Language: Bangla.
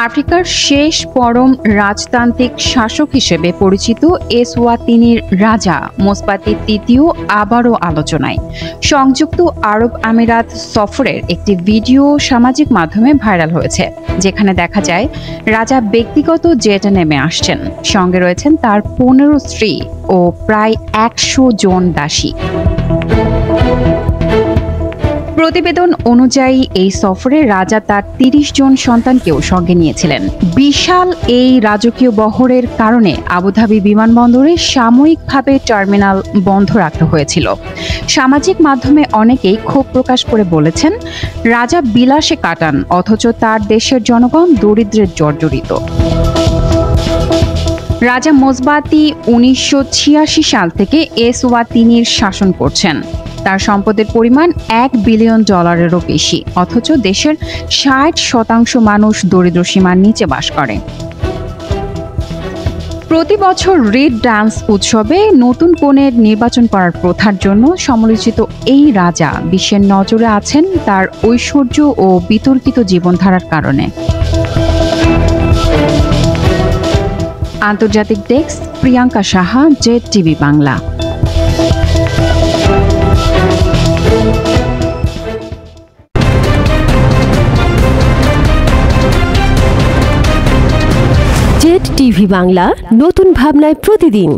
আফ্রিকার শেষ পরম রাজতান্ত্রিক শাসক হিসেবে পরিচিত এসওয়াতিনির রাজা মোসবাতি তৃতীয় আবারও আলোচনায়। সংযুক্ত আরব আমিরাত সফরের একটি ভিডিও সামাজিক মাধ্যমে ভাইরাল হয়েছে, যেখানে দেখা যায় রাজা ব্যক্তিগত জেটে নেমে আসছেন। সঙ্গে রয়েছেন তার 15 স্ত্রী ও প্রায় 100 জন দাসী। প্রতিবেদন অনুযায়ী এই সফরে রাজা তার 30 জন সন্তানকেও সঙ্গে নিয়েছিলেন। বিশাল এই রাজকীয় বহরের কারণে আবুধাবি বিমানবন্দরে সাময়িকভাবে টার্মিনাল বন্ধ রাখতে হয়েছিল। সামাজিক মাধ্যমে অনেকেই ক্ষোভ প্রকাশ করে বলেছেন, রাজা বিলাসে কাটান অথচ তার দেশের জনগণ দরিদ্রের জর্জরিত। রাজা মোসবাতি 1986 সাল থেকে এসওয়াতিনির শাসন করছেন। তার সম্পদের পরিমাণ $1 বিলিয়ন বেশি, অথচ দেশের 60% মানুষ দরিদ্র সীমার নিচে বাস করে। প্রতি বছর রেড ডান্স উৎসবে নতুন কনের নির্বাচন করার প্রথার জন্য সমালোচিত এই রাজা বিশ্বের নজরে আছেন তার ঐশ্বর্য ও বিতর্কিত জীবনধারার কারণে। আন্তর্জাতিক desk, Priyanka Saha, Z TV Bangla. Z TV Bangla, নতুন ভাবনায় প্রতিদিন।